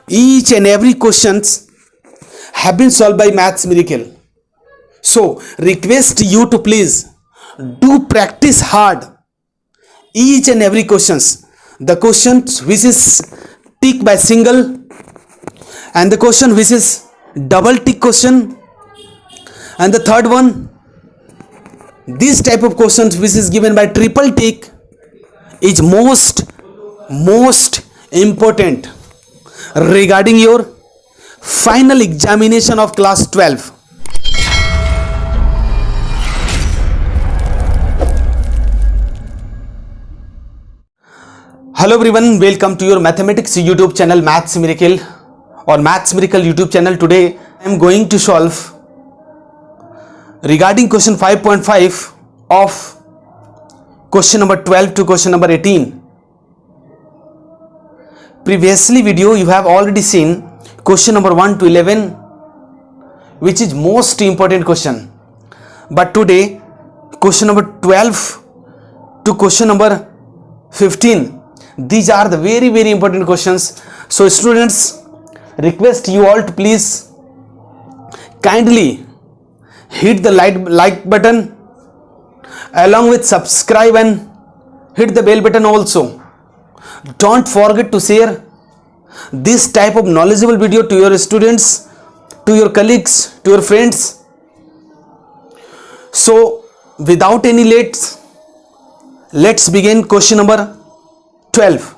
Each and every questions have been solved by Maths Miracle. So request you to please do practice hard each and every questions. The questions which is tick by single and the question which is double tick question, and the third one, this type of questions which is given by triple tick is most important regarding your final examination of class 12. Hello everyone, welcome to your mathematics YouTube channel Maths Miracle or Maths Miracle YouTube channel. Today I am going to solve regarding question 5.5 of question number 12 to question number 18. Previously video you have already seen question number 1 to 11, which is most important question, but today question number 12 to question number 15, these are the very important questions. So students, request you all to please kindly hit the like button along with subscribe and hit the bell button also. Don't forget to share this type of knowledgeable video to your students, to your colleagues, to your friends. So without any late, let's begin question number 12.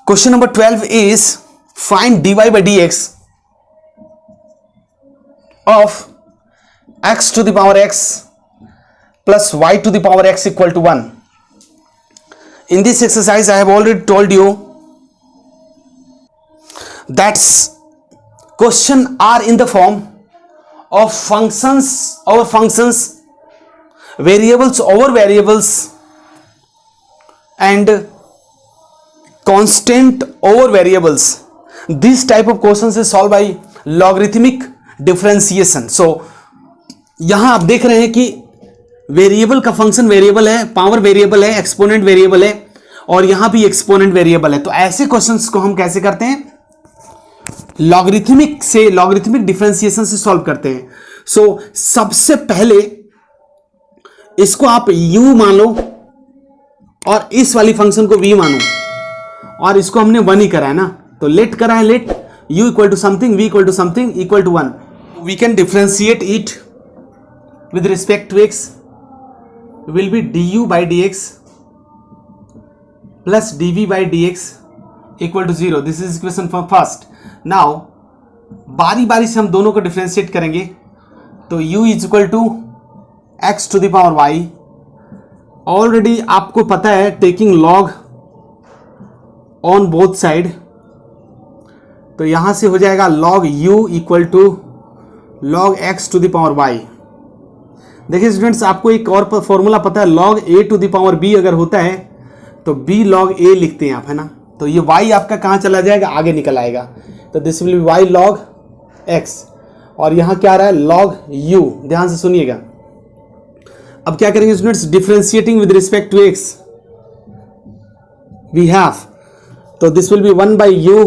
Question number 12 is find dy by dx of x to the power x plus y to the power x equal to 1. In this exercise I have already told you that question are in the form of functions over functions, variables over variables, and constant over variables. This type of questions is solved by logarithmic differentiation. So यहां आप देख रहे हैं कि variable का function variable है, power variable है, exponent variable है और यहां भी एक्सपोनेंट वेरिएबल है. तो ऐसे क्वेश्चंस को हम कैसे करते हैं? लॉगरिथमिक डिफरेंशिएशन से सॉल्व करते हैं. सो सबसे पहले इसको आप u मान लो और इस वाली फंक्शन को v मानो, और इसको हमने 1 ही करा है ना, तो लेट करा है, let u equal to something, v equal to something equal to 1. We can differentiate it with respect to x will be du by dx plus dv by dx equal to 0. This is equation for first. Now बारी बारी से हम दोनों को differentiate करेंगे. तो u is equal to x to the power y. Already आपको पता है taking log on both side, तो यहां से हो जाएगा log u equal to log x to the power y. देखिए स्टूडेंट्स, आपको एक और फॉर्मूला पता है, log a to the power b अगर होता है तो b log a लिखते हैं आप, है ना. तो ये y आपका कहाँ चला जाएगा, आगे निकल आएगा. तो this will B y log x, और यहाँ क्या आ रहा है log u. ध्यान से सुनिएगा. अब क्या करेंगे students, differentiating with respect to x we have, तो this will be 1 by u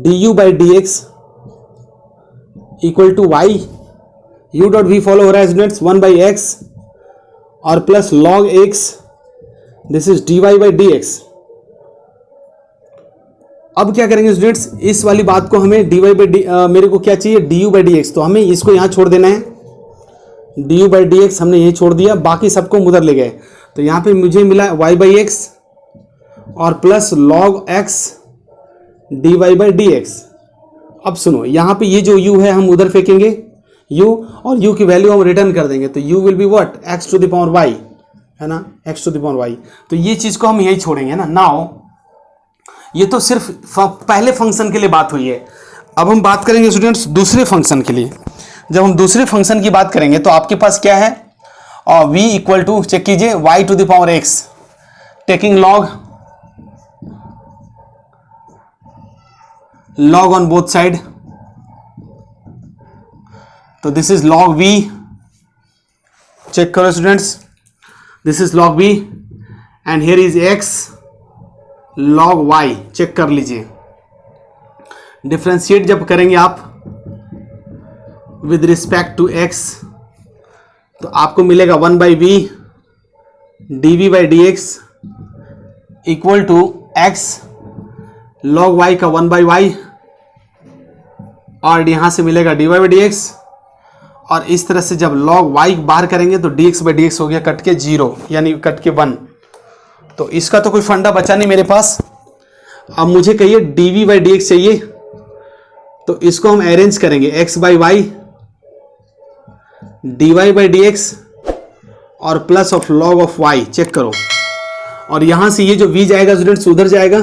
du by dx equal to y. u dot v follow हो रहा है स्टूडेंट्स 1 by x और plus log x, this is dy by dx. अब क्या करेंगे students, इस वाली बात को हमें dy by मेरे को क्या चाहिए, du by dx, तो हमें इसको यहां छोड़ देना है. du by dx हमने यही छोड़ दिया, बाकी सबको उधर ले गए. तो यहां पे मुझे मिला y by x और plus log x dy by dx. अब सुनो, यहां पे ये जो u है हम उधर फेंकेंगे u, और u की वैल्यू हम रिटर्न कर देंगे. तो u will be what, x to the power y, है ना, x to the power y. तो ये चीज को हम यही छोड़ेंगे ना. नाउ ये तो सिर्फ पहले फंक्शन के लिए बात हुई है. अब हम बात करेंगे स्टूडेंट्स दूसरे फंक्शन के लिए. जब हम दूसरे फंक्शन की बात करेंगे तो आपके पास क्या है, और v इक्वल टू चेक कीजिए y to the power x taking log on both side. तो this is log v, check करो students, this is log v and here is x log y, check कर लीजिए। Differentiate जब करेंगे आप with respect to x तो आपको मिलेगा 1/v dv/dx equal to x log y का 1/y और यहां से मिलेगा dy/dx। और इस तरह से जब log y बाहर करेंगे तो dx/dx हो गया कट के 0 यानी कट के 1। तो इसका तो कोई फंडा बचा नहीं मेरे पास। अब मुझे कहिए dv/dx चाहिए, तो इसको हम अरेंज करेंगे x/y dy/dx और plus of log of y, check करो। और यहां से ये जो v जाएगा स्टूडेंट्स उधर जाएगा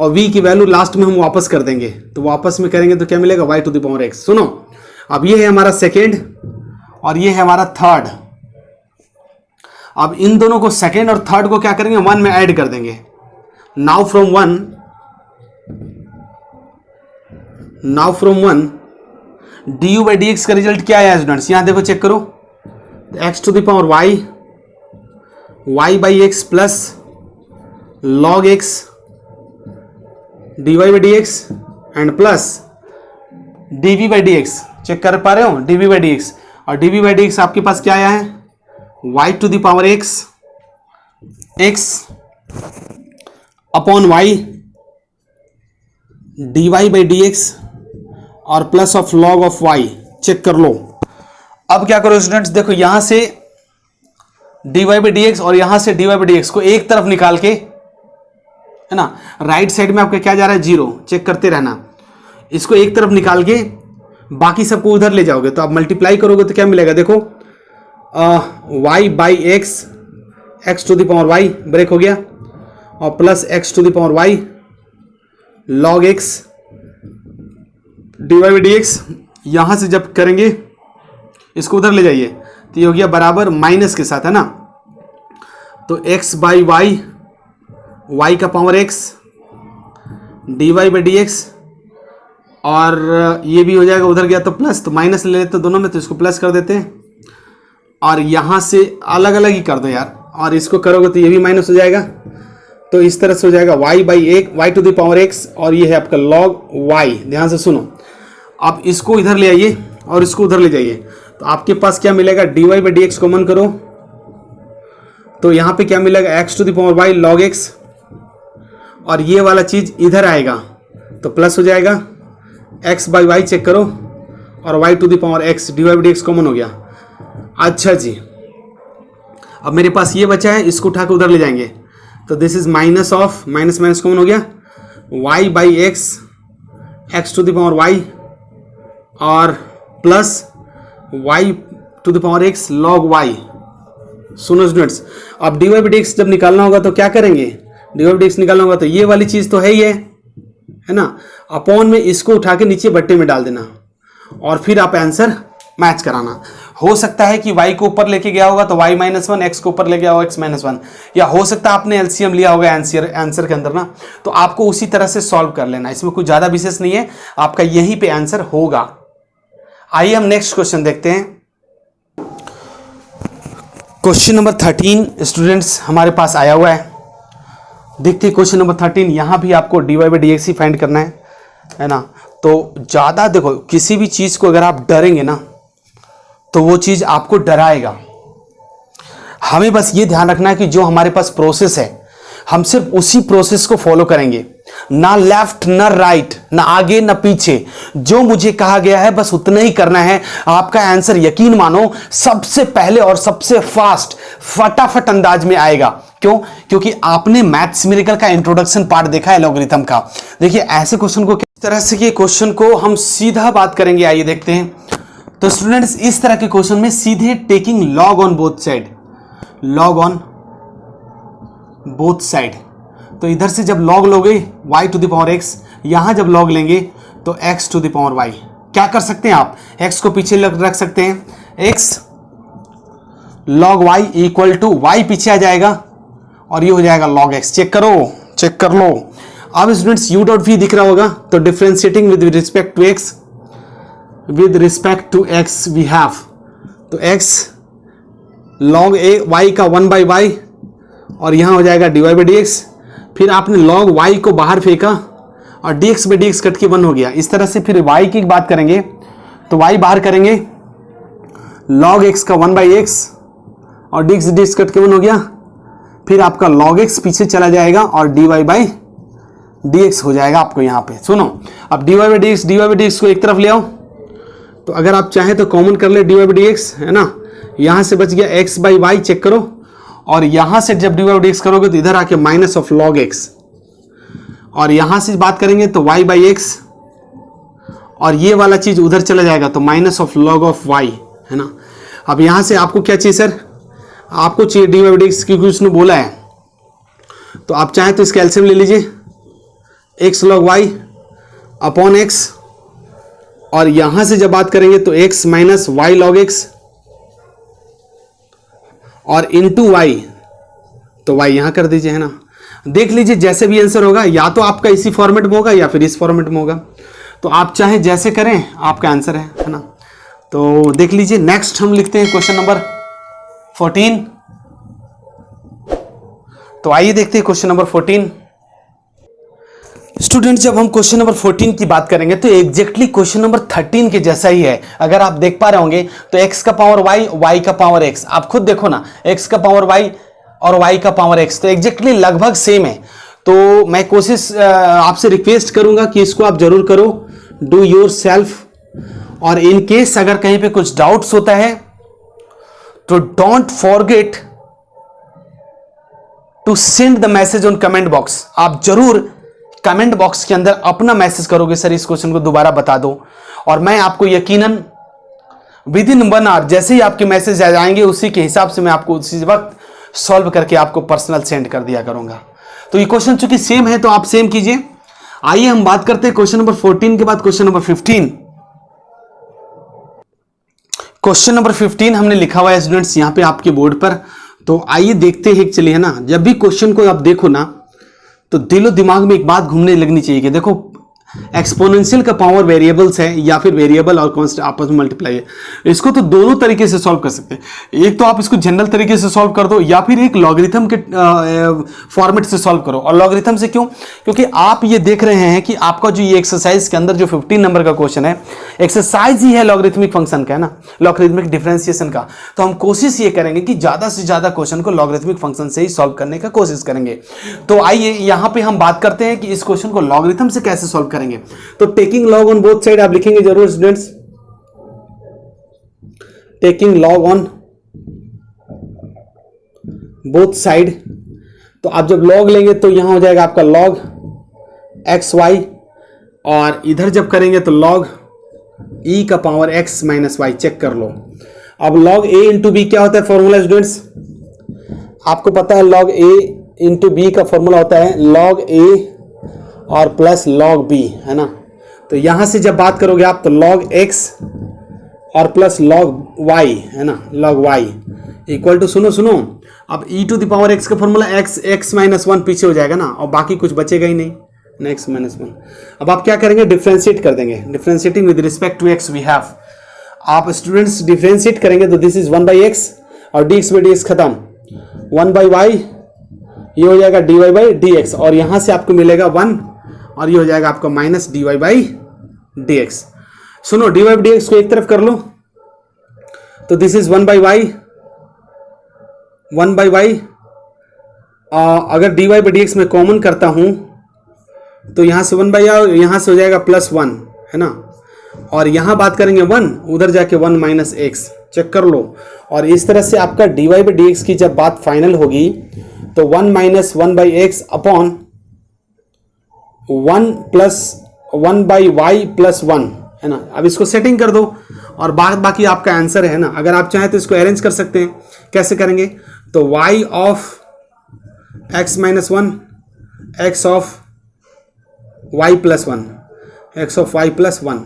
और v की वैल्यू लास्ट में हम वापस कर देंगे, तो वापस में करेंगे तो क्या मिलेगा y⁻x। सुनो, अब ये है हमारा सेकेंड और ये है हमारा थर्ड। अब इन दोनों को सेकेंड और थर्ड को क्या करेंगे 1 में ऐड कर देंगे। नाउ फ्रॉम 1 du/dx का रिजल्ट क्या आया स्टूडेंट्स, यहां देखो चेक करो, x⁻y y/x plus log x dy/dx and plus dv/dx, check कर पा रहे हो dv/dx। और dv/dx आपके पास क्या आया है y⁻x x upon y dy/dx और plus of log of y, check कर लो। अब क्या करो स्टूडेंट्स, देखो यहां से dy/dx और यहां से dy/dx को एक तरफ निकाल के, है ना, राइट साइड में आपका क्या जा रहा है 0, चेक करते रहना। इसको एक तरफ निकाल के बाकी सबको उधर ले जाओगे तो आप मल्टीप्लाई करोगे तो क्या मिलेगा, देखो y/x x⁻y ब्रेक हो गया और plus x⁻y log x dy/dx। यहां से जब करेंगे इसको उधर ले जाइए तो ये हो गया बराबर माइनस के साथ, है ना, तो x/y y का पावर x dy/dx और ये भी हो जाएगा, उधर गया तो प्लस, तो माइनस ले लेते दोनों में, तो इसको प्लस कर देते हैं और यहां से अलग अलग ही कर दो यार, और इसको करोगे तो ये भी माइनस हो जाएगा। तो इस तरह से हो जाएगा y/x और ये है आपका log y। ध्यान से सुनो, आप इसको इधर ले आइए और इसको उधर ले जाइए तो आपके पास क्या मिलेगा dy/dx कॉमन करो तो यहां पे क्या मिलेगा x⁻y log x और ये वाला चीज इधर आएगा तो प्लस हो जाएगा x/y, चेक करो, और y⁻x dy/dx कॉमन हो गया। अच्छा जी, अब मेरे पास ये बचा है, इसको उठा के उधर ले जाएंगे तो this is minus of minus minus common हो गया y/x x⁻y और प्लस y⁻x log y। सुनो स्टूडेंट्स, अब dy/dx जब निकालना होगा तो क्या करेंगे, dy/dx निकालना होगा तो ये वाली चीज तो है ही है ना, अपॉन में इसको उठा के नीचे बट्टे में डाल देना और फिर आप आंसर मैच कराना। हो सकता है कि y को ऊपर लेके गया होगा तो y-1, x को ऊपर ले गया होगा x-1, या हो सकता है आपने एलसीएम लिया होगा आंसर के अंदर ना, तो आपको उसी तरह से सॉल्व कर लेना, इसमें कुछ ज्यादा विशेष नहीं है, आपका यहीं पे आंसर होगा। आइए हम नेक्स्ट क्वेश्चन देखते हैं। क्वेश्चन नंबर 13 स्टूडेंट्स हमारे पास आया हुआ है। देखते क्वेश्चन नंबर 13, यहां भी आपको dy/dx ही फाइंड करना है ना। तो ज्यादा देखो, किसी भी चीज को अगर आप डरेंगे ना तो वो चीज आपको डराएगा। हमें बस ये ध्यान रखना है कि जो हमारे पास प्रोसेस है हम सिर्फ उसी प्रोसेस को फॉलो करेंगे, ना लेफ्ट ना राइट, ना आगे ना पीछे। जो मुझे कहा गया है बस उतना ही करना है। आपका आंसर यकीन मानो सबसे पहले और सबसे फास्ट फटाफट अंदाज में आएगा। क्यों? क्योंकि आपने मैथ्स मिरेकल का इंट्रोडक्शन पार्ट देखा है लॉगरिथम का। देखिए ऐसे क्वेश्चन को किस तरह से के क्वेश्चन को हम सीधा बात करेंगे, आइए देखते हैं। तो स्टूडेंट्स इस तरह के क्वेश्चन में सीधे taking log on both side, log on both side. तो इधर से जब लॉग लोगे y⁻x, यहां जब लॉग लेंगे तो x⁻y। क्या कर सकते हैं आप, x को पीछे रख सकते हैं, x log y equal to y पीछे आ जाएगा और ये हो जाएगा log x। चेक करो, चेक कर लो। अब स्टूडेंट्स u.v दिख रहा होगा तो differentiating with respect to x, with respect to x we have, तो x log a y का 1/y और यहां हो जाएगा dy/dx, फिर आपने log y को बाहर फेंका और dx में dx कट के 1 हो गया। इस तरह से फिर y की बात करेंगे तो y बाहर करेंगे, log x का 1/x और dx dx कट के 1 हो गया। फिर आपका log x पीछे चला जाएगा और dy/dx हो जाएगा आपको यहाँ पे। सुनो, अब dy/dx को एक तरफ ले आओ, तो अगर आप चाहें तो कॉमन कर ले dy/dx, है ना। यहाँ से बच गया x/y, चेक करो, और यहाँ से जब dy/dx करोगे तो इधर आके माइनस ऑफ log x, और यहाँ से बात करेंगे तो y/x, और ये वाला चीज उधर चला जाएगा तो minus of log of y, है ना। अब यहाँ से आपको क्या चाहिए सर, आपको चाहिए dy/dx, क्योंकि उसने बोला है, तो आप चाहें तो इसका एलसीएम ले लीजिए, x log y upon x, और यहां से जब बात करेंगे तो x minus y log x और इनटू y, तो y यहां कर दीजिए, है ना। देख लीजिए जैसे भी आंसर होगा, या तो आपका इसी फॉर्मेट में होगा या फिर इस फॉर्मेट में होगा, तो आप चाहे जैसे करें, आपका आंसर है ना। तो देख लीजिए, नेक्स्ट हम लिखते हैं क्वेश्चन नंबर 14। तो आइए देखते हैं क्वेश्चन नंबर 14। स्टूडेंट, जब हम क्वेश्चन नंबर 14 की बात करेंगे तो एग्जैक्टली क्वेश्चन नंबर 13 के जैसा ही है। अगर आप देख पा रहे होंगे तो x का पावर y, y का पावर x, आप खुद देखो ना, x का पावर y और y का पावर x, तो एग्जैक्टली लगभग सेम है। तो मैं कोशिश आपसे रिक्वेस्ट करूंगा कि इसको आप जरूर करो, डू योर सेल्फ, और इन केस अगर कहीं पे कुछ डाउट्स होता है तो don't forget to send the message on comment box. आप जरूर कमेंट बॉक्स के अंदर अपना मैसेज करोगे, सर इस क्वेश्चन को दोबारा बता दो, और मैं आपको यकीनन विद इन 1 आवर जैसे ही आपके मैसेज आ जाएंगे उसी के हिसाब से मैं आपको उसी वक्त सॉल्व करके आपको पर्सनल सेंड कर दिया करूंगा। तो ये क्वेश्चन चूंकि सेम है तो आप सेम कीजिए। आइए हम बात करते हैं क्वेश्चन नंबर 14 के बाद क्वेश्चन नंबर 15। क्वेश्चन नंबर 15 हमने लिखा हुआ है स्टूडेंट्स यहाँ पे आपके बोर्ड पर। तो आइए देखते हैं। चलिए, है ना, जब भी क्वेश्चन को आप देखो ना तो दिलो दिमाग में एक बात घूमने लगनी चाहिए कि देखो एक्सपोनेंशियल का पावर वेरिएबल्स है या फिर वेरिएबल और कांस्टेंट आपस में मल्टीप्लाई है। इसको तो दोनों तरीके से सॉल्व कर सकते हैं। एक तो आप इसको जनरल तरीके से सॉल्व कर दो, या फिर एक लॉगरिथम के फॉर्मेट से सॉल्व करो। और लॉगरिथम से क्यों? क्योंकि आप ये देख रहे हैं कि आपका जो ये एक्सरसाइज के अंदर जो 15 नंबर का क्वेश्चन है, एक्सरसाइज ही है लॉगरिथमिक फंक्शन का, है ना, लॉगरिथमिक डिफरेंशिएशन का। तो हम कोशिश ये करेंगे कि ज्यादा से ज्यादा क्वेश्चन को लॉगरिथमिक फंक्शन से ही सॉल्व करने का कोशिश करेंगे। तो आइए यहां पे हम बात करते हैं कि इस क्वेश्चन को लॉगरिथम से कैसे सॉल्व करेंगे। तो taking log on both side आप लिखेंगे जरूर students, taking log on both side. तो आप जब लॉग लेंगे तो यहां हो जाएगा आपका लॉग एक्स वाई, और इधर जब करेंगे तो लॉग ई का power x minus y. Check कर लो। अब लॉग ए इंटू बी क्या होता है फॉर्मूला स्टूडेंट्स? आपको पता है लॉग ए इंटू बी का फॉर्मूला होता है लॉग ए और प्लस लॉग बी, है ना। तो यहां से जब बात करोगे आप तो लॉग एक्स और प्लस लॉग वाई, है ना, लॉग वाई इक्वल टू, सुनो अब ई टू द पावर एक्स का फॉर्मूला एक्स माइनस 1 पीछे हो जाएगा ना, और बाकी कुछ बचेगा ही नहीं, एक्स माइनस 1। अब आप क्या करेंगे? डिफ्रेंशिएट कर देंगे। Differentiating with respect to x we have, आप स्टूडेंट्स डिफ्रेंशिएट करेंगे तो दिस इज 1/x और dx by dx खत्म, 1/y ये हो जाएगा dy by dx, और यहां से आपको मिलेगा 1 और ये हो जाएगा आपका माइनस dy by dx। सुनो, dy by dx को एक तरफ कर लो तो दिस इज 1/y अगर dy by dx में कॉमन करता हूं तो यहां से 1/y यहां से हो जाएगा +1, है ना, और यहां बात करेंगे 1, उधर जाके 1 माइनस एक्स। चेक कर लो। और इस तरह से आपका dy by dx की जब बात फाइनल होगी तो 1 minus 1/x upon 1 plus 1/y plus 1, है ना। अब इसको सेटिंग कर दो और बाकी आपका आंसर है ना। अगर आप चाहें तो इसको अरेंज कर सकते हैं। कैसे करेंगे? तो y of x minus 1, x of y plus 1, x of y plus 1।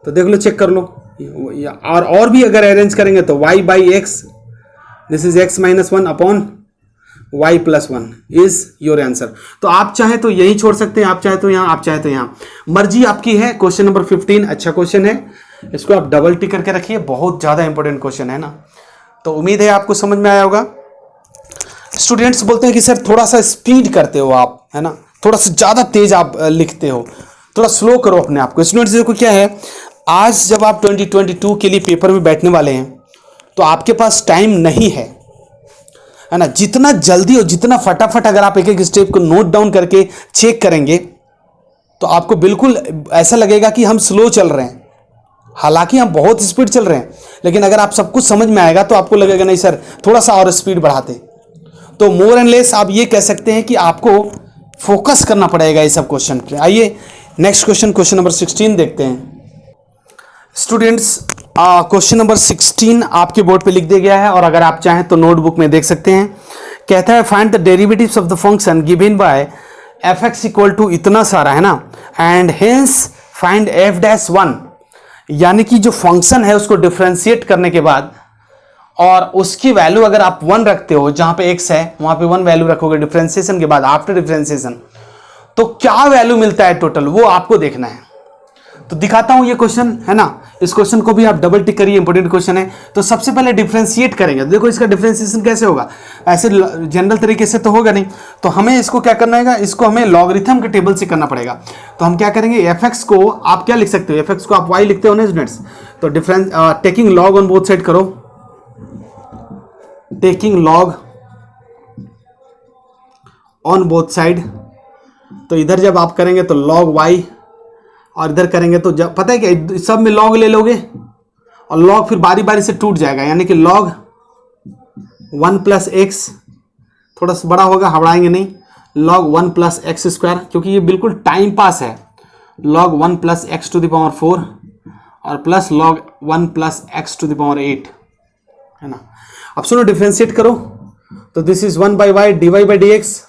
तो देख लो, चेक कर लो। और भी अगर अरेंज करेंगे तो y by x, this is x minus 1 upon y plus 1 is your answer. तो आप चाहे तो यही छोड़ सकते हैं, आप चाहे तो यहाँ, आप चाहे तो यहाँ, मर्जी आपकी है। क्वेश्चन नंबर 15 अच्छा क्वेश्चन है, इसको आप डबल टिक करके रखिए, बहुत ज्यादा इंपॉर्टेंट क्वेश्चन है ना। तो उम्मीद है आपको समझ में आया होगा। स्टूडेंट्स बोलते हैं कि सर थोड़ा सा स्पीड करते हो आप, है ना, थोड़ा सा ज़्यादा तेज आप लिखते हो, थोड़ा स्लो करो अपने आप को। स्टूडेंट्स देखो क्या है, आज जब आप 2022 के लिए पेपर में बैठने वाले हैं तो आपके पास टाइम नहीं है ना। जितना जल्दी और जितना फटाफट अगर आप एक एक स्टेप को नोट डाउन करके चेक करेंगे तो आपको बिल्कुल ऐसा लगेगा कि हम स्लो चल रहे हैं, हालांकि हम बहुत स्पीड चल रहे हैं, लेकिन अगर आप सब कुछ समझ में आएगा तो आपको लगेगा नहीं सर थोड़ा सा और स्पीड बढ़ाते। तो मोर एंड लेस आप ये कह सकते हैं कि आपको फोकस करना पड़ेगा ये सब क्वेश्चन पे। आइए नेक्स्ट क्वेश्चन, क्वेश्चन नंबर 16 देखते हैं। स्टूडेंट्स क्वेश्चन नंबर 16 आपके बोर्ड पे लिख दिया गया है और अगर आप चाहें तो नोटबुक में देख सकते हैं। कहता है find the derivatives of the function given by f x equal to इतना सारा, है ना, and hence find f dash 1, यानी कि जो फंक्शन है उसको डिफरेंशिएट करने के बाद और उसकी वैल्यू अगर आप 1 रखते हो, जहां पे x है वहां पे 1 वैल्यू रखोगे डिफरेंशिएशन के बाद, आफ्टर डिफरेंशिएशन, तो क्या वैल्यू मिलता है टोटल वो आपको देखना है। तो दिखाता हूं ये क्वेश्चन, है ना, इस क्वेश्चन को भी आप डबल टिक करिए, इंपॉर्टेंट क्वेश्चन है। तो सबसे पहले डिफरेंशिएट करेंगे, देखो इसका डिफरेंशिएशन कैसे होगा, ऐसे जनरल तरीके से तो होगा नहीं, तो हमें इसको क्या करना है, इसको हमें लॉगरिथम के टेबल से करना पड़ेगा। तो हम क्या करेंगे, एफ एक्स को आप क्या लिख सकते हो, एफ एक्स को आप वाई लिखते हो ना स्टूडेंट्स, तो difference taking log on both side करो, taking log on both side. तो इधर जब आप करेंगे तो लॉग वाई और इधर करेंगे तो जब पता है कि सब में लॉग ले लोगे और लॉग फिर बारी बारी से टूट जाएगा, यानी कि लॉग 1 प्लस एक्स, थोड़ा सा बड़ा होगा, हबड़ाएंगे नहीं, लॉग 1 प्लस एक्स स्क्वायर, क्योंकि ये बिल्कुल टाइम पास है, log 1 plus x to the power 4 और plus log 1 plus x to the power 8, है ना। अब सुनो डिफरेंशिएट करो, तो this is 1 by y d y by d x,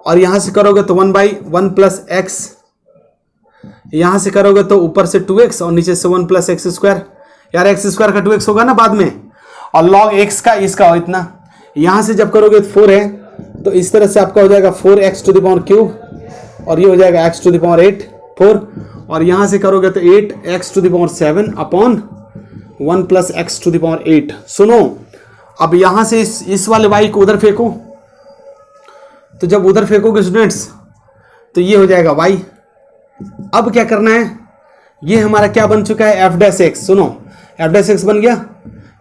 और यहां से करोगे तो 1 बाई 1 प्लस एक्स, यहां से करोगे तो ऊपर से 2x और नीचे से 1 प्लस एक्स स्क्वायर, यार एक्स स्क्वायर का 2x होगा ना बाद में, और लॉग x का इसका हो इतना, यहां से जब करोगे तो 4 है, तो इस तरह से आपका हो जाएगा 4x to the power cube और ये हो जाएगा x टू द पावर 8 4, और यहां से करोगे तो 8x to the power 7 upon 1 plus x to the power 8। सुनो अब यहां से इस वाले y को उधर फेंको, तो जब उधर फेंकोगे स्टूडेंट्स तो ये हो जाएगा y। अब क्या करना है, ये हमारा क्या बन चुका है, एफ डैश एक्स। सुनो एफ डैश एक्स बन गया,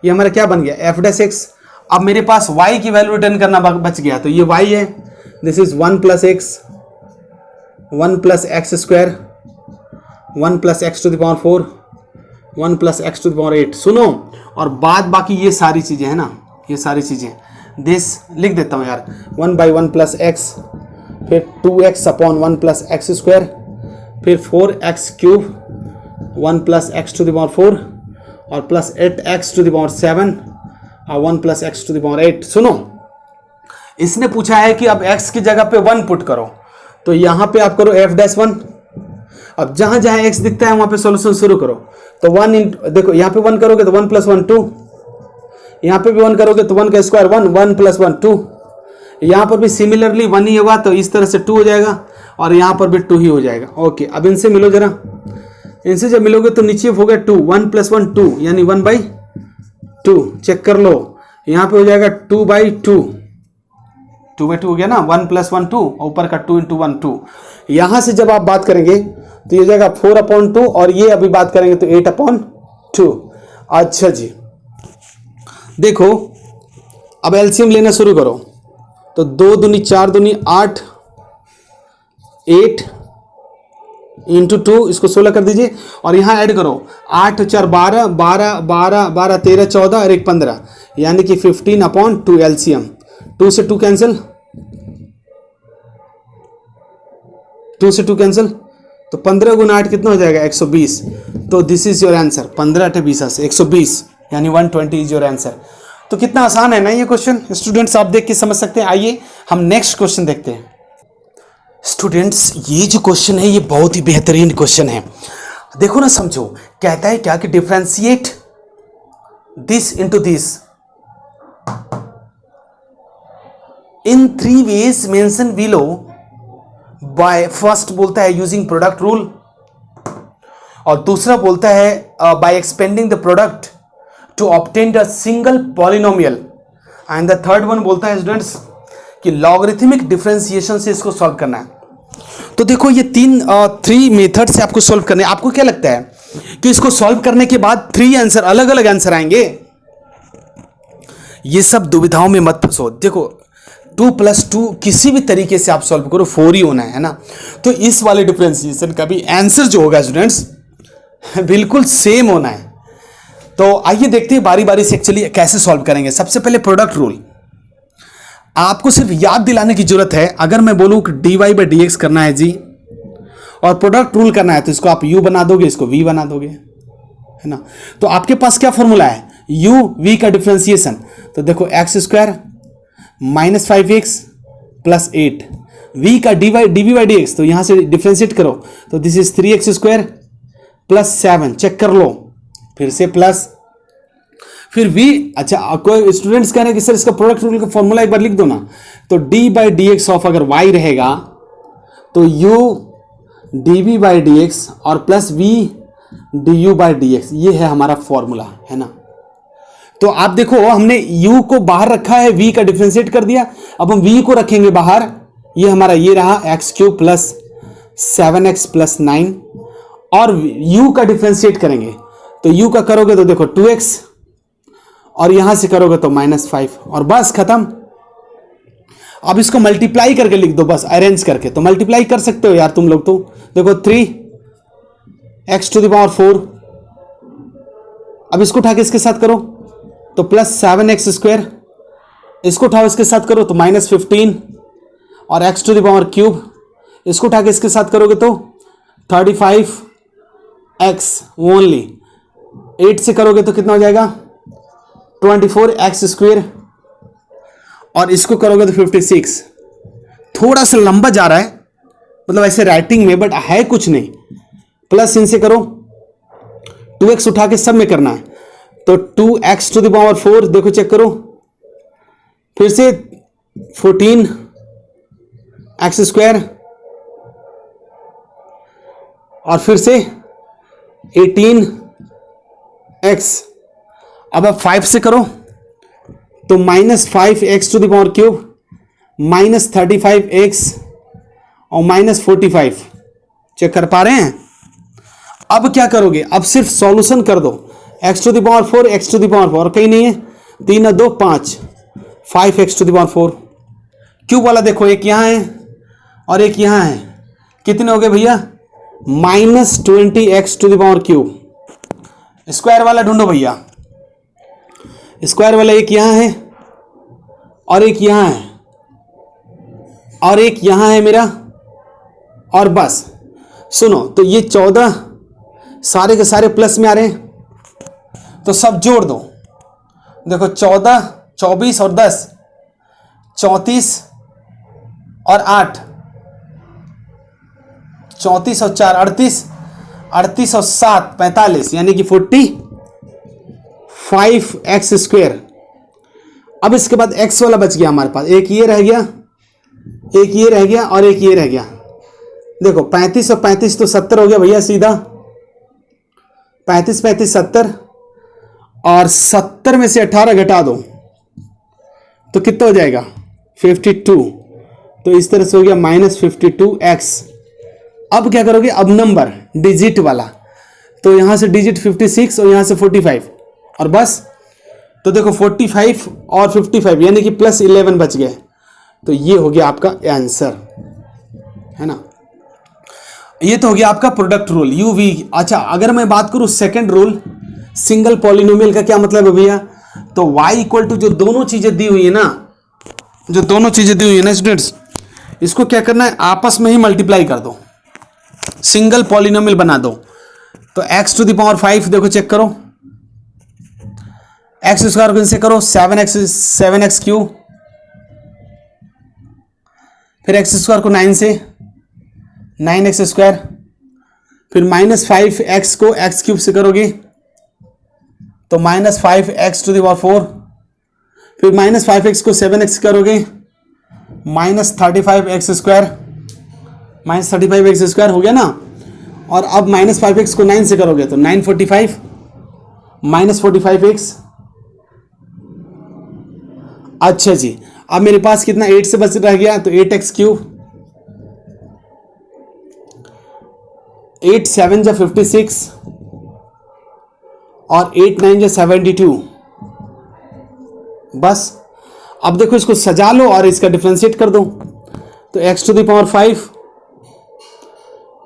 ये हमारा क्या बन गया, एफ डैश एक्स। अब मेरे पास y की वैल्यू रिटर्न करना बच गया, तो ये y है, this is 1 plus x, 1 plus x square, 1 plus x to the power 4, 1 plus x to the power 8। सुनो और बाद बाकी ये सारी चीजें है ना, ये सारी चीजें दिस लिख देता हूं यार, 1 बाई 1 प्लस एक्स, फिर 2x upon 1 plus x square, फिर 4x cube, 1 plus x to the power 4 और plus 8x to the power 7 और 1 plus x to the power 8। सुनो इसने पूछा है कि अब x की जगह पे 1 पुट करो, तो यहां पे आप करो f डैश 1। अब जहां जहां x दिखता है वहां पे सॉल्यूशन शुरू करो, तो 1 इंटू, देखो यहां पे 1 करोगे तो 1 प्लस 1 2, यहां पे भी 1 करोगे तो 1 का स्क्वायर 1, 1 प्लस 1 2, यहां पर भी सिमिलरली 1 ही होगा तो इस तरह से 2 हो जाएगा और यहां पर भी 2 ही हो जाएगा। ओके अब इनसे मिलो जरा, इनसे जब मिलोगे तो नीचे हो गया 2, 1 प्लस 1 2 यानी 1 बाई 2, चेक कर लो, यहां पे हो जाएगा 2 बाई 2, 2 बाई 2 हो गया ना, 1 प्लस 1 2 और ऊपर का 2 इंटू 1 2। यहां से जब आप बात करेंगे तो ये हो जाएगा 4 अपॉन 2 और ये अभी बात करेंगे तो 8 अपॉन 2। अच्छा जी देखो अब एलसीएम लेना शुरू करो, तो 2 दूनी 4 दूनी 8, 8 इंटू 2 इसको 16 कर दीजिए और यहां ऐड करो 8 4 12 12 12 12 13 14 और 1 15 यानी कि 15 अपॉन 2 एलसीएम। 2 से 2 कैंसिल, 2 से 2 कैंसिल, तो 15 गुना 8 कितना हो जाएगा 120। तो दिस इज योर आंसर, 15 × 20 से 120 यानी 120 इज योर आंसर। तो कितना आसान है ना ये क्वेश्चन, स्टूडेंट्स आप देख के समझ सकते हैं। आइए हम नेक्स्ट क्वेश्चन देखते हैं। स्टूडेंट्स ये जो क्वेश्चन है ये बहुत ही बेहतरीन क्वेश्चन है, देखो ना समझो। कहता है क्या कि differentiate this into this in 3 ways mention below by, first बोलता है यूजिंग प्रोडक्ट रूल, और दूसरा बोलता है by expanding the product to obtain a single polynomial, and the third one बोलता है स्टूडेंट्स कि लॉगरिथमिक डिफरेंशिएशन से इसको सॉल्व करना है। तो देखो ये थ्री मेथड से आपको सॉल्व करने, आपको क्या लगता है कि इसको सॉल्व करने के बाद 3 आंसर अलग अलग आंसर आएंगे? ये सब दुविधाओं में मत फंसो। देखो 2+2 किसी भी तरीके से आप सॉल्व करो 4 ही होना है ना। तो इस वाले डिफरेंशिएशन का भी आंसर जो होगा स्टूडेंट्स बिल्कुल सेम होना है। तो आइए देखते हैं बारी बारी से एक्चुअली कैसे सॉल्व करेंगे। सबसे पहले प्रोडक्ट रूल, आपको सिर्फ याद दिलाने की जरूरत है। अगर मैं बोलूं कि dy/dx करना है जी और प्रोडक्ट रूल करना है तो इसको आप u बना दोगे, इसको v बना दोगे, है ना। तो आपके पास क्या फॉर्मूला है, u v का डिफरेंशिएशन। तो देखो x² - 5x + 8 v का dv/dx, तो यहां से डिफरेंशिएट करो तो दिस इज 3x² + 7, चेक कर लो फिर से प्लस, फिर v। अच्छा कोई स्टूडेंट्स कह रहे हैं कि सर इसका प्रोडक्ट रूल का फॉर्मूला एक बार लिख दो ना। तो d/dx ऑफ अगर y रहेगा तो u dv/dx और प्लस v du/dx, ये है हमारा फॉर्मूला, है ना। तो आप देखो हमने u को बाहर रखा है, v का डिफरेंशिएट कर दिया, अब हम v को रखेंगे बाहर, ये हमारा ये रहा x³ + 7x + 9 और u का डिफरेंशिएट करेंगे तो u का करोगे तो देखो 2x और यहां से करोगे तो -5 और बस खत्म। अब इसको मल्टीप्लाई करके लिख दो, बस अरेंज करके। तो मल्टीप्लाई कर सकते हो यार तुम लोग, तो देखो 3x⁴, अब इसको उठा के इसके साथ करो तो +7x², इसको उठाओ इसके साथ करो तो -15 और x³ इसको उठा के इसके साथ करोगे तो 35x ओनली, 8 से करोगे तो कितना हो जाएगा 24x² और इसको करोगे तो 56। थोड़ा सा लंबा जा रहा है मतलब ऐसे राइटिंग में, बट है कुछ नहीं। प्लस इनसे करो 2x उठा के सब में करना है तो 2x⁴, देखो चेक करो फिर से 14x² और फिर से 18x। अब 5 से करो तो -5x⁴ -35x और -45, चेक कर पा रहे हैं। अब क्या करोगे, अब सिर्फ सॉल्यूशन कर दो, x⁴ x⁴ और कहीं नहीं है, 3 और 2 5, 5x⁴। क्यों बोला, देखो एक यहां है और एक यहां है, कितने हो गए भैया -20x⁴। स्क्वायर वाला ढूंढो भैया, स्क्वायर वाला एक यहां है और एक यहां है और एक यहां है मेरा, और बस सुनो तो ये 14 सारे के सारे प्लस में आ रहे हैं तो सब जोड़ दो। देखो 14, 24 और 10, 34 और 8, 34 और 4 38, 38 और 7 45, यानी कि 45x²। अब इसके बाद x वाला बच गया हमारे पास, एक ये रह गया, एक ये रह गया और एक ये रह गया। देखो 35 और 35 तो 70 हो गया भैया सीधा, 35 35 70 और 70 में से 18 घटा दो तो कितना हो जाएगा 52। तो इस तरह से हो गया -52x। अब क्या करोगे, अब नंबर डिजिट वाला, तो यहां से डिजिट 56 और यहां से 45 और बस। तो देखो 45 और 55 यानी कि +11 बच गए, तो ये हो गया आपका आंसर, है ना। ये तो हो गया आपका प्रोडक्ट रूल UV। अच्छा अगर मैं बात करूं सेकंड रूल, सिंगल पॉलिनोमियल का क्या मतलब है भैया, तो y इक्वल टू जो दोनों चीजें दी हुई है ना, जो दोनों चीजें दी हुई है ना स्टूडेंट्स, इसको क्या करना है आपस में ही मल्टीप्लाई कर दो, सिंगल पॉलिनोमियल बना दो। तो x⁵ देखो चेक करो, x² को इनसे करो 7x³ फिर x² को 9 से 9x², फिर -5x को x³ से करोगे तो -5x⁴, फिर -5x को 7x करोगे -35x², -35x² हो गया ना। और अब -5x को 9 से करोगे तो 945 -45x। अच्छा जी अब मेरे पास कितना 8 से बच रह गया, तो 8x क्यूब, 8 7 जा 56 और 8 9 जा 72। बस अब देखो इसको सजा लो और इसका डिफरेंशिएट कर दो, तो x टू द पावर 5,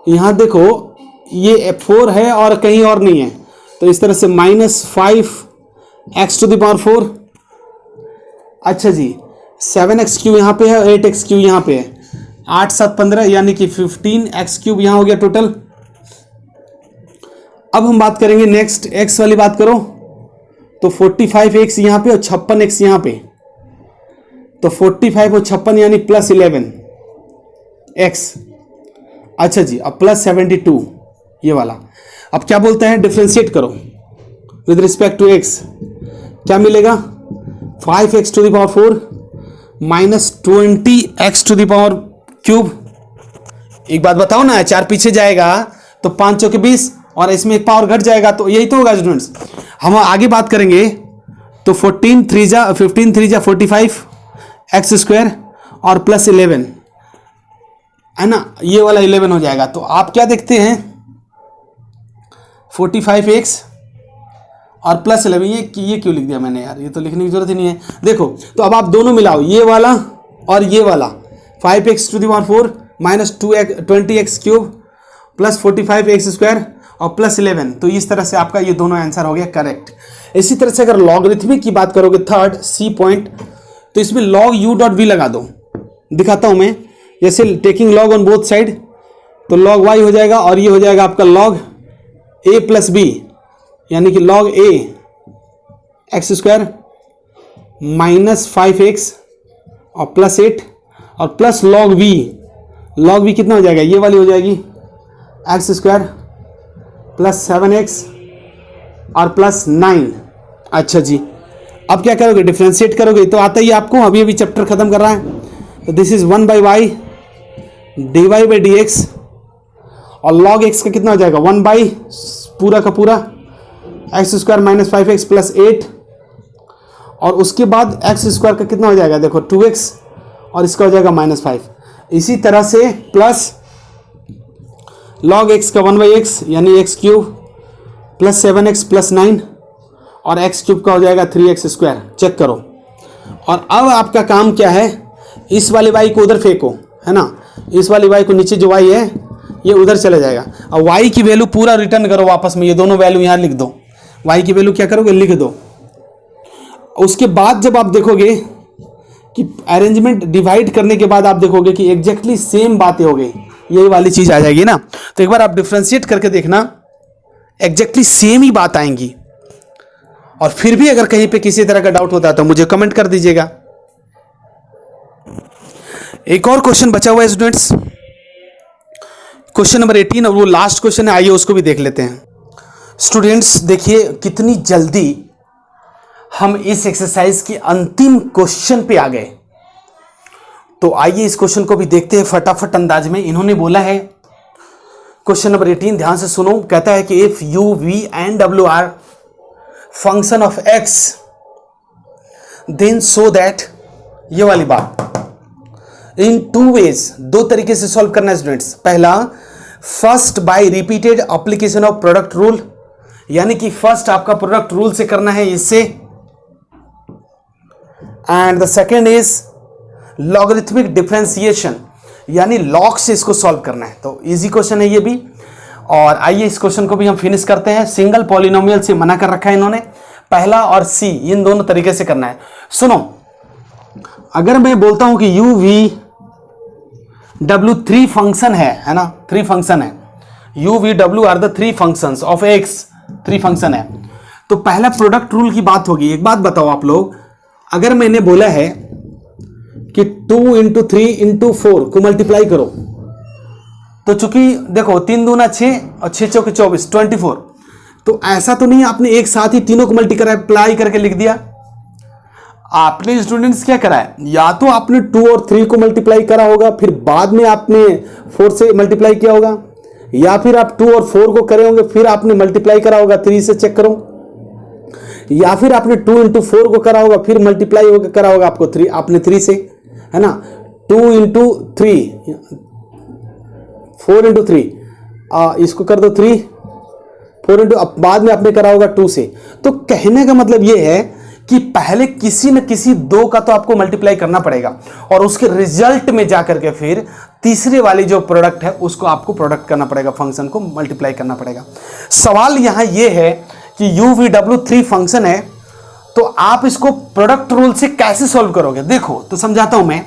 यहां देखो ये 4 है और कहीं और नहीं है, तो इस तरह से -5 x टू द पावर 4। अच्छा जी, 7x क्यूब यहाँ पे है और 8x क्यूब यहाँ पे है, 8 7 15 यानी कि 15x क्यूब यहाँ हो गया टोटल। अब हम बात करेंगे नेक्स्ट x वाली बात करो, तो 45x यहाँ पे और 56x यहाँ पे, तो 45 और 56 यानी +11x। अच्छा जी, अब +72 ये वाला। अब क्या बोलते हैं, डिफरेंशिएट करो विद रिस्पेक्ट टू x, क्या मिलेगा 5x to the power 4 -20x to the power cube. एक बात बताओ ना, 4 पीछे जाएगा तो 5 चौके 20 और इसमें एक पावर घट जाएगा, तो यही तो होगा स्टूडेंट्स। हम आगे बात करेंगे तो 15 3 जा 45 x स्क्वायर और +11 है ना, ये वाला 11 हो जाएगा। तो आप क्या देखते हैं 45x और +11, ये क्यों लिख दिया मैंने यार, ये तो लिखने की जरूरत ही नहीं है। देखो तो अब आप दोनों मिलाओ, ये वाला और ये वाला, 5x to the power 4 -20x cube +45x square और +11, तो इस तरह से आपका ये दोनों आंसर हो गया करेक्ट। इसी तरह से अगर लॉगरिथमिक की बात करोगे थर्ड सी पॉइंट, तो इसमें log u डॉट v लगा दो, दिखाता हूं मैं, जैसे taking log on both side, तो log y हो जाएगा और ये हो जाएगा आपका log a प्लस b, यानी कि log a x square -5x और +8 और प्लस log v कितना हो जाएगा, ये वाली हो जाएगी x स्क्वायर +7x और +9। अच्छा जी, अब क्या करोगे, डिफरेंशिएट करोगे, तो आता ही आपको, अभी चैप्टर खत्म कर रहा है, तो दिस इज 1/y dy/dx और log x का कितना हो जाएगा 1 पूरा का पूरा x स्क्वायर -5x +8 और उसके बाद x स्क्वायर का कितना हो जाएगा, देखो 2x और इसका हो जाएगा -5। इसी तरह से प्लस log x का 1/x यानी x क्यूब +7x +9 और x क्यूब का हो जाएगा 3x स्क्वायर। चेक करो। और अब आपका काम क्या है, इस वाले y को उधर फेंको, है ना, इस वाली y को नीचे जो y है ये उधर चला जाएगा। और y की वैल्यू पूरा रिटर्न करो वापस में, ये दोनों वैल्यू यहाँ लिख दो, y की वैल्यू क्या करोगे लिख दो। उसके बाद जब आप देखोगे कि अरेंजमेंट डिवाइड करने के बाद आप देखोगे कि एग्जैक्टली सेम बातें हो गई, यही वाली चीज आ जाएगी ना। तो एक बार आप डिफरेंशिएट करके देखना, एग्जैक्टली सेम ही बात आएंगी। और फिर भी अगर कहीं पे किसी तरह का डाउट होता है तो मुझे कमेंट कर दीजिएगा। एक और क्वेश्चन बचा हुआ है स्टूडेंट्स, क्वेश्चन नंबर 18, और वो लास्ट क्वेश्चन है, आइए उसको भी देख लेते हैं। स्टूडेंट्स देखिए कितनी जल्दी हम इस एक्सरसाइज के अंतिम क्वेश्चन पे आ गए। तो आइए इस क्वेश्चन को भी देखते हैं फटाफट अंदाज में। इन्होंने बोला है क्वेश्चन नंबर 18, ध्यान से सुनो। कहता है कि if u v and w are function of x then so that, ये वाली बात इन 2 ways, 2 तरीके से सॉल्व करना है स्टूडेंट्स। पहला, first by repeated application of product rule, यानी कि फर्स्ट आपका प्रोडक्ट रूल से करना है इससे, and the second is logarithmic differentiation, यानी लॉग से इसको सॉल्व करना है। तो इजी क्वेश्चन है ये भी। और आइए इस क्वेश्चन को भी हम फिनिश करते हैं। सिंगल पॉलिनोमियल से मना कर रखा है इन्होंने, पहला और सी, इन दोनों तरीके से करना है। सुनो, अगर मैं बोलता हूं कि u v w 3 फंक्शन है ना, 3 फंक्शन है, u v w are the 3 functions of x, 3 function है, तो पहला प्रोडक्ट रूल की बात होगी। एक बात बताओ आप लोग, अगर मैंने बोला है कि 2 × 3 × 4 को मल्टीप्लाई करो, तो चूंकि देखो 3 दूना 6 और 6 चौके 24, 24, तो ऐसा तो नहीं आपने एक साथ ही तीनों को मल्टीप्लाई करके लिख दिया। आपने स्टूडेंट्स क्या करा है, या तो आपने 2 और 3 को मल्टीप्लाई करा होगा, फिर बाद में आपने 4 से मल्टीप्लाई किया होगा, या फिर आप 2 और 4 को करे होंगे, फिर आपने मल्टीप्लाई करा होगा 3 से। चेक करो, या फिर आपने 2 इंटू 4 को करा होगा, फिर मल्टीप्लाई होकर करा होगा आपको 3, आपने 3 से, है ना, 2 इंटू 3, 4 इंटू 3, इसको कर दो 3, 4 इंटू, बाद में आपने करा होगा 2 से। तो कहने का मतलब ये है कि पहले किसी न किसी 2 का तो आपको मल्टीप्लाई करना पड़ेगा और उसके रिजल्ट में जाकर के फिर तीसरे वाली जो प्रोडक्ट है उसको आपको प्रोडक्ट करना पड़ेगा, फंक्शन को मल्टीप्लाई करना पड़ेगा। सवाल यहां ये है कि UVW3 फंक्शन है, तो आप इसको प्रोडक्ट रूल से कैसे सॉल्व करोगे? देखो तो समझाता हूं मैं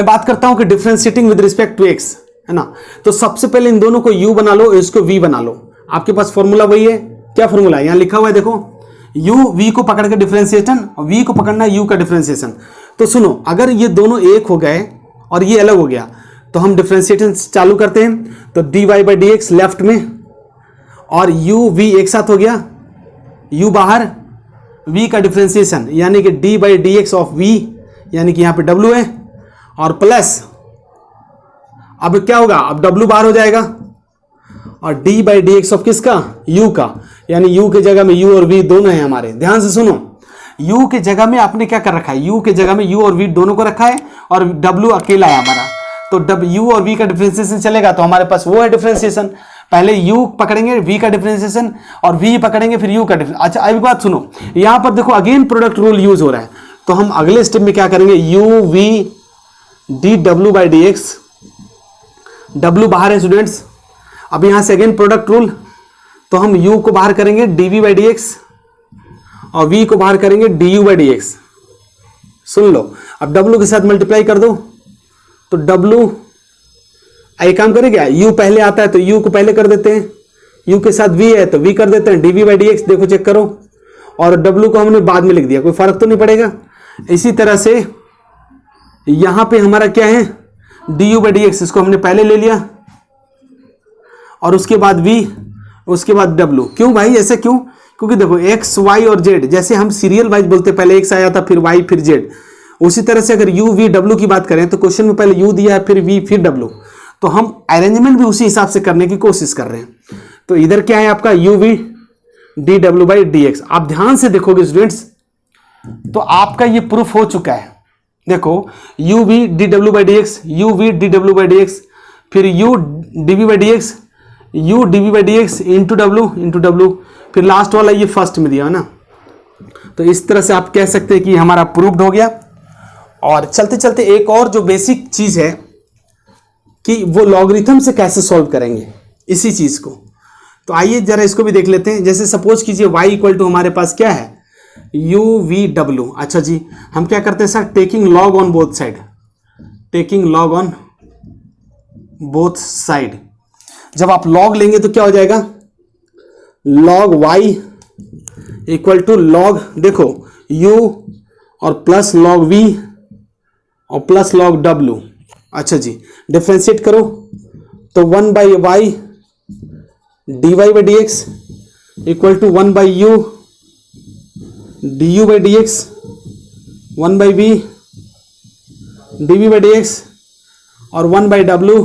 बात करता हूं कि differentiating with respect to x, है ना। तो सबसे पहले इन दोनों को u बना लो, इसको v बना लो। आपके पास फॉर्मूला वही है, क्या फॉर्मूला है? यहां लिखा हुआ है, देखो, u v को पकड़ के डिफरेंशिएशन, v को पकड़ना है u का डिफरेंशिएशन। तो सुनो, अगर ये दोनों एक हो गए और ये अलग हो गया तो हम डिफरेंशिएशन चालू करते हैं। तो dy by d x left में और u v एक साथ हो गया, u बाहर, v का डिफरेंशिएशन यानी कि d by d x of v, यानी कि यहां पे w है, और प्लस अब क्या होगा, अब w बाहर हो जाएगा और d by d x of किसका, u का, यानी u के जगह में u और v दोनों हैं हमारे। ध्यान से सुनो, u के जगह में आपने क्या कर रखा है, u के जगह में u और v दोनों को रखा है और w अकेला है हमारा। तो u और v का डिफरेंशिएशन चलेगा तो हमारे पास वो है डिफरेंशिएशन। पहले u पकड़ेंगे v का डिफरेंशिएशन और v पकड़ेंगे फिर u का डिफरेंशिएशन। अच्छा अब बात सुनो, यहां पर देखो अगेन प्रोडक्ट रूल यूज हो रहा है, तो हम अगले स्टेप में क्या करेंगे, u v dw by d x, w बाहर है स्टूडेंट्स। अब यहां से अगेन प्रोडक्ट रूल, तो हम u को बाहर करेंगे dv बाई डी एक्स और v को बाहर करेंगे du बाई डी एक्स। सुन लो, अब w के साथ मल्टीप्लाई कर दो तो w, एक काम करें क्या, u पहले आता है तो u को पहले कर देते हैं, u के साथ v है तो v कर देते हैं, dv बाई डी एक्स, देखो चेक करो, और w को हमने बाद में लिख दिया, कोई फर्क तो नहीं पड़ेगा। इसी तरह से यहां पे हमारा क्या है, du बाई डी एक्स, इसको हमने पहले ले लिया और उसके बाद v, उसके बाद w। क्यों भाई ऐसे क्यों? क्योंकि देखो x, y और z, जैसे हम सीरियल वाइज बोलते हैं, पहले x आया था फिर y फिर z, उसी तरह से अगर u v w की बात करें तो क्वेश्चन में पहले u दिया है फिर v फिर w, तो हम अरेंजमेंट भी उसी हिसाब से करने की कोशिश कर रहे हैं। तो इधर क्या है आपका u v dw by d x. आप ध्यान से देखोगे स्टूडेंट्स तो आपका ये प्रूफ हो चुका है। देखो u v dw by d x, u v dw by d x, फिर u dv by d x, u dv by d x into w, फिर लास्ट वाला ये फर्स्ट में दिया है ना। तो इस तरह से आप कह सकते हैं कि हमारा प्रूव्ड हो गया। और चलते चलते एक और जो बेसिक चीज है कि वो लॉगरिथम से कैसे सॉल्व करेंगे इसी चीज को, तो आइए जरा इसको भी देख लेते हैं। जैसे सपोज कीजिए y इक्वल टू हमारे पास क्या है, u v w। अच्छा जी, हम क्या करते हैं sir, taking log on both side, taking log on both side. जब आप लॉग लेंगे तो क्या हो जाएगा, log y equal to log, देखो u और प्लस लॉग v और प्लस लॉग w। अच्छा जी, डिफ्रेंशिएट करो तो 1 by y d y by d x equal to 1 by u d u by d x, 1 by v d v by d x और 1 by W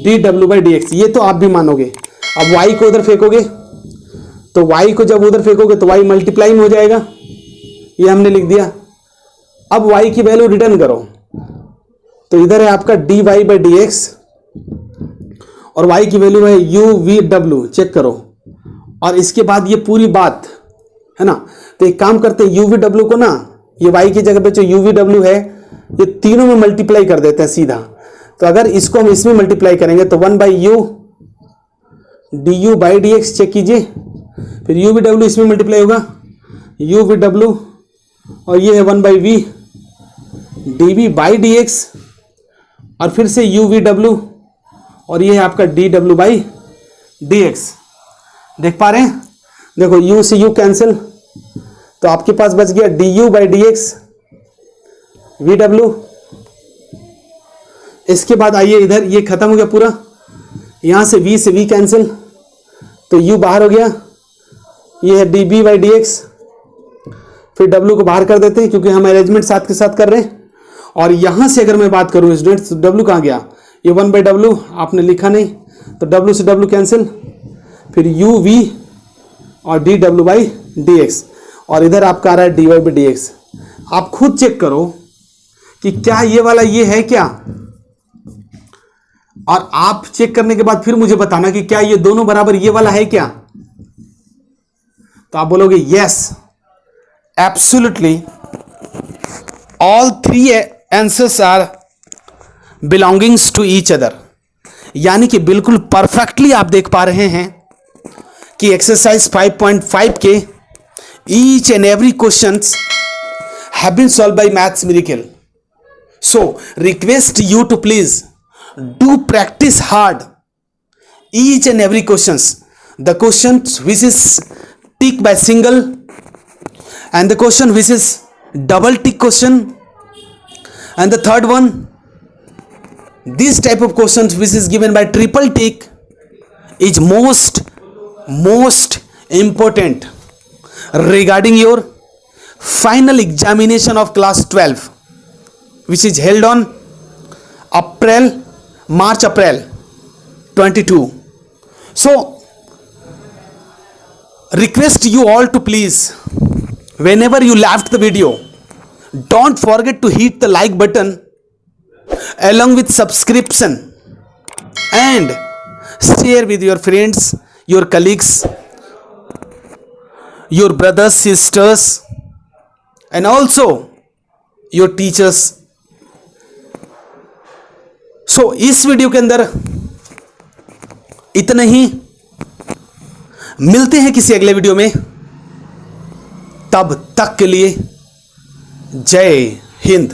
D डब्ल्यू by d x. ये तो आप भी मानोगे। अब y को उधर फेंकोगे तो y को जब उधर फेंकोगे तो y मल्टीप्लाई में हो जाएगा, ये हमने लिख दिया। अब y की वैल्यू रिटर्न करो तो इधर है आपका dy बाई डी एक्स और y की वैल्यू है u v w, चेक करो। और इसके बाद ये पूरी बात है ना, तो एक काम करते हैं u v w को ना, ये y की जगह पे जो u v w है ये तीनों में मल्टीप्लाई कर देते हैं सीधा। तो अगर इसको हम इसमें मल्टीप्लाई करेंगे तो 1 by u d u by d x, check कीजिए, फिर u v w इसमें मल्टीप्लाई होगा u v w और ये है 1 by v d v by d x और फिर से u v w और ये है आपका डी डब्ल्यू बाई डी एक्स। देख पा रहे हैं, देखो u से u कैंसिल तो आपके पास बच गया D u by d x V W. इसके बाद आइए इधर, ये खत्म हो गया पूरा, यहां से v से v कैंसिल तो u बाहर हो गया, ये है d b by d x, फिर w को बाहर कर देते हैं क्योंकि हम अरेंजमेंट साथ के साथ कर रहे हैं। और यहां से अगर मैं बात करूं स्टूडेंट्स, w कहां गया, ये 1 बाई डब्ल्यू आपने लिखा नहीं तो w से w कैंसिल, फिर u v और डी डब्ल्यू बाई डी एक्स, और इधर आपका आ रहा है d y by d x. आप खुद चेक करो कि क्या ये वाला ये है क्या, और आप चेक करने के बाद फिर मुझे बताना कि क्या ये दोनों बराबर ये वाला है क्या। तो आप बोलोगे yes absolutely all three answers are belongings to each other, यानी कि बिल्कुल परफेक्टली आप देख पा रहे हैं कि एक्सरसाइज 5.5 के each and every questions have been solved by Maths Miracle. So request you to please do practice hard each and every questions. The questions which is tick by single and the question which is double tick question, and the third one this type of questions which is given by triple tick is most important regarding your final examination of class 12 which is held on March 22. So request you all to please, whenever you left the video, don't forget to hit the like button along with subscription and share with your friends, your colleagues, your brothers, sisters and also your teachers. So इस video के अंदर इतना ही, मिलते हैं किसी अगले video में, तब तक के लिए जय हिंद।